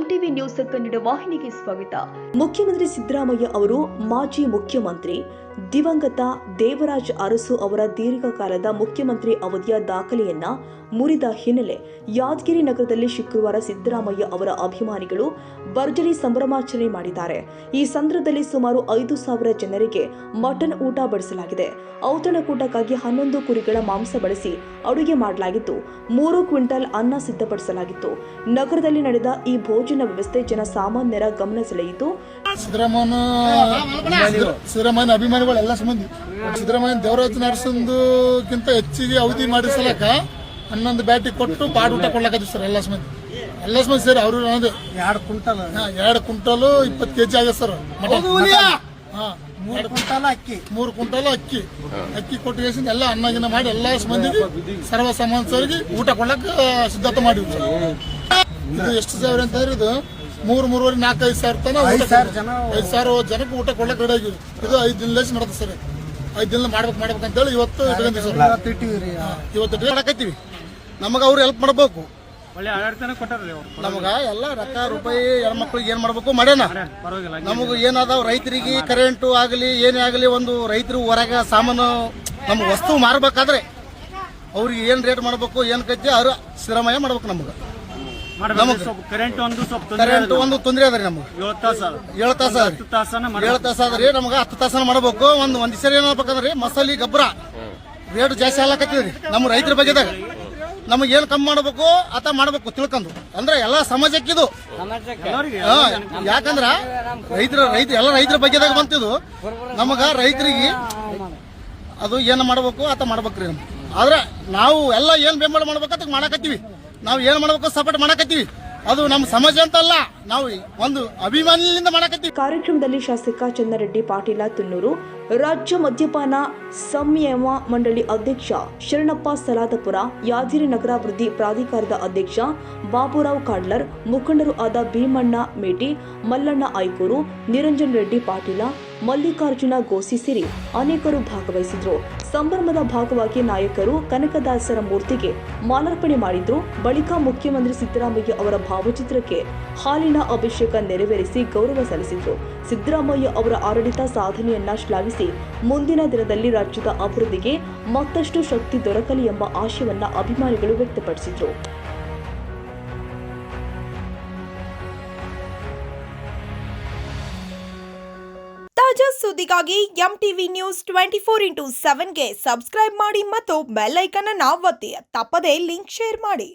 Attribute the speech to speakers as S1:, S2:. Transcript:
S1: MTV news Kannada ವಾಹಿನಿಗೆ ಸ್ವಾಗತ. ಮುಖ್ಯಮಂತ್ರಿ ಸಿದ್ದರಾಮಯ್ಯ ಅವರು ಮಾಜಿ ಮುಖ್ಯಮಂತ್ರಿ ದಿವಂಗತ ದೇವರಾಜ ಅರಸು ಅವರ ದೀರ್ಘಕಾಲದ ಮುಖ್ಯಮಂತ್ರಿ ಅವಧಿಯ ದಾಖಲೆಯನ್ನ ಮುರಿದ ಹಿನ್ನೆಲೆ ಯಾದಗಿರಿ ನಗರದಲ್ಲಿ ಶುಕ್ರವಾರ ಸಿದ್ದರಾಮಯ್ಯ ಅವರ ಅಭಿಮಾನಿಗಳು ಭರ್ಜರಿ ಸಂಭ್ರಮಾಚರಣೆ ಮಾಡಿದ್ದಾರೆ. ಈ ಸಂದರ್ಭದಲ್ಲಿ ಸುಮಾರು 5,000 ಜನರಿಗೆ ಮಟನ್ ಊಟ ಬಡಿಸಲಾಗಿದೆ. ಔತಣಕೂಟಕ್ಕಾಗಿ 11 ಕುರಿಗಳ ಮಾಂಸ ಬಳಸಿ ಅಡುಗೆ ಮಾಡಲಾಗಿದ್ದು 3 ಕ್ವಿಂಟಲ್ ಅನ್ನ ಸಿದ್ಧಪಡಿಸಲಾಗಿತ್ತು. ನಗರದಲ್ಲಿ ನಡೆದ ಈ ಭೋಜನ ವ್ಯವಸ್ಥೆ ಜನಸಾಮಾನ್ಯರ ಗಮನ ಸೆಳೆಯಿತು.
S2: ಸಿದ್ದರಾಮಯ್ಯ ಅಭಿಮಾನಿಗಳೆಲ್ಲ ಸಂಬಂಧಿ ಸಿದ್ದರಾಮಯ್ಯ ದೇವರಾಜ ಅರಸಂದುಕ್ಕಿಂತ ಹೆಚ್ಚಿಗೆ ಅವಧಿ ಮಾಡಿಸಲಕ 11 ಬ್ಯಾಟಿ ಕೊಟ್ಟು ಪಾಡ್ ಊಟ ಕೊಡ್ಲಕತ್ತೀವಿ ಸರ್. ಎಲ್ಲ ಸಂಬಂಧಿ ಸರ್ ಅವರು 2 ಕ್ವಿಂಟಲ್ 20 ಕೆಜಿ ಆಗ ಸರ್. 3 ಕ್ವಿಂಟಲ್ ಅಕ್ಕಿ ಕೊಟ್ಟು ಎಲ್ಲ ಅನ್ನಗಿನ ಮಾಡಿ ಎಲ್ಲಾ ಮಂದಿಗೆ ಸರ್ವ ಸಮಾಜರಿಗೆ ಊಟ ಕೊಡ್ಲಕ್ಕ ಸಿದ್ಧತೆ ಮಾಡಿವಿ ಸರ್. ಇದು ಎಷ್ಟು ಸಾವಿರ ಅಂತಂದ್ರೆ ಇದು 3,500 ಸಾವಿರ ತನ 5,000 ಜನಕ್ಕೆ ಊಟ ಕೊಡ್ಲಕ್ಕೆ ರೆಡಿ ಆಗಿವಿ. ಇದು 5 ದಿನ ನಡೆದ ಸರ್. 5 ದಿನ ಮಾಡ್ಬೇಕಂತೇಳಿ ಇವತ್ತು ಮಾಡಕತ್ತೀವಿ. ನಮಗ ಅವ್ರು ಹೆಲ್ಪ್ ಮಾಡ್ಬೇಕು. ನಮಗ ಎಲ್ಲ ರೊಕ್ಕ ರೂಪಾಯಿ ಹೆಣ್ಮಕ್ಳಿಗೆ ಏನ್ ಮಾಡ್ಬೇಕು ಮಾಡ್ಯಾನ. ನಮಗ ಏನಾದಾವ್ ರೈತರಿಗೆ ಕರೆಂಟು ಆಗಲಿ ಏನೇ ಆಗಲಿ ಒಂದು ರೈತರು ಹೊರಗ ಸಾಮಾನು ನಮ್ಗೆ ವಸ್ತು ಮಾರಬೇಕಾದ್ರೆ ಅವ್ರಿಗೆ ಏನ್ ರೇಟ್ ಮಾಡ್ಬೇಕು ಏನ್ ಕತ್ತಿ ಅವ್ರು ಸಿದ್ದರಾಮಯ್ಯ ಮಾಡ್ಬೇಕು. ನಮಗ ಕರೆಂಟ್ ಒಂದು ತೊಂದರೆ ಅದ್ರಿ. ನಮ್ಗೆ 7 ತಾಸ ಅದ್ರಿ. ನಮ್ಗ 10 ತಾಸನ ಮಾಡ್ಬೇಕು. ಒಂದ್ ಸರಿ ಏನ್ಬೇಕಂದ್ರಿ ಮಸಾಲಿ ಗೊಬ್ಬರ ರೇಟ್ ಜಾಸ್ತಿ ಆಗ್ಲಕತ್ತೀವ್ರಿ. ನಮ್ಮ ರೈತರ ಬಗ್ಗೆದಾಗ ನಮಗ್ ಏನ್ ಕಮ್ಮಿ ಮಾಡ್ಬೇಕು ಆತ ಮಾಡ್ಬೇಕು ತಿಳ್ಕೊಂಡು. ಅಂದ್ರೆ ಎಲ್ಲಾ ಸಮಾಜಕ್ಕಿದು. ಯಾಕಂದ್ರ ಎಲ್ಲ ರೈತರ ಬಗ್ಗೆದಾಗ ಬಂತಿದ್ದು ನಮಗ ರೈತರಿಗೆ ಅದು ಏನ್ ಮಾಡ್ಬೇಕು ಆತ ಮಾಡ್ಬೇಕ್ರಿ. ಆದ್ರೆ ನಾವು ಎಲ್ಲ ಏನ್ ಬೆಂಬಲ ಮಾಡ್ಬೇಕಂತ ಮಾಡಕತ್ತೀವಿ. ನಾವು ಏನ್ ಮಾಡ್ಬೇಕು ಸಪೋರ್ಟ್ ಮಾಡಕತ್ತೀವಿ. ಅದು ನಮ್ಮ ಸಮಾಜ ಅಂತಲ್ಲ, ನಾವು ಒಂದು ಅಭಿಮಾನಿಯಿಂದ ಮಾಡಕತ್ತೀವಿ.
S1: ಕಾರ್ಯಕ್ರಮದಲ್ಲಿ ಶಾಸಕ ಚಂದ್ರರೆಡ್ಡಿ ಪಾಟೀಲ ತುನ್ನೂರು, ರಾಜ್ಯ ಮದ್ಯಪಾನ ಸಂಯಮ ಮಂಡಳಿ ಅಧ್ಯಕ್ಷ ಶರಣಪ್ಪ ಸಲಾದಪುರ, ಯಾದಗಿರಿ ನಗರಾಭಿವೃದ್ಧಿ ಪ್ರಾಧಿಕಾರದ ಅಧ್ಯಕ್ಷ ಬಾಬುರಾವ್ ಕಾಡ್ಲರ್, ಮುಖಂಡರು ಆದ ಭೀಮಣ್ಣ ಮೇಟಿ, ಮಲ್ಲಣ್ಣ ಐಕೂರು, ನಿರಂಜನ್ ರೆಡ್ಡಿ ಪಾಟೀಲ, ಮಲ್ಲಿಕಾರ್ಜುನ ಗೋಸಿ ಸೇರಿ ಅನೇಕರು ಭಾಗವಹಿಸಿದ್ರು. ಸಂಭ್ರಮದ ಭಾಗವಾಗಿ ನಾಯಕರು ಕನಕದಾಸರ ಮೂರ್ತಿಗೆ ಮಾಲಾರ್ಪಣೆ ಮಾಡಿದ್ರು. ಬಳಿಕ ಮುಖ್ಯಮಂತ್ರಿ ಸಿದ್ದರಾಮಯ್ಯ ಅವರ ಭಾವಚಿತ್ರಕ್ಕೆ ಹಾಲಿನ ಅಭಿಷೇಕ ನೆರವೇರಿಸಿ ಗೌರವ ಸಲ್ಲಿಸಿದ್ರು. ಸಿದ್ದರಾಮಯ್ಯ ಅವರ ಆಡಳಿತ ಸಾಧನೆಯನ್ನ ಶ್ಲಾಘಿಸಿ ಮುಂದಿನ ದಿನದಲ್ಲಿ ರಾಜ್ಯದ ಅಭಿವೃದ್ಧಿಗೆ ಮತ್ತಷ್ಟು ಶಕ್ತಿ ದೊರಕಲಿ ಎಂಬ ಆಶಯವನ್ನ ಅಭಿಮಾನಿಗಳು ವ್ಯಕ್ತಪಡಿಸಿದ್ರು.
S3: ತಾಜಾ ಸುದ್ದಿಗಾಗಿ ಎಂಟಿವಿ ನ್ಯೂಸ್ 24x7ಗೆ ಸಬ್ಸ್ಕ್ರೈಬ್ ಮಾಡಿ ಮತ್ತು ಬೆಲ್ ಐಕಾನ್ ಅನ್ನು ಒತ್ತಿ. ತಪ್ಪದೇ ಲಿಂಕ್ ಶೇರ್ ಮಾಡಿ.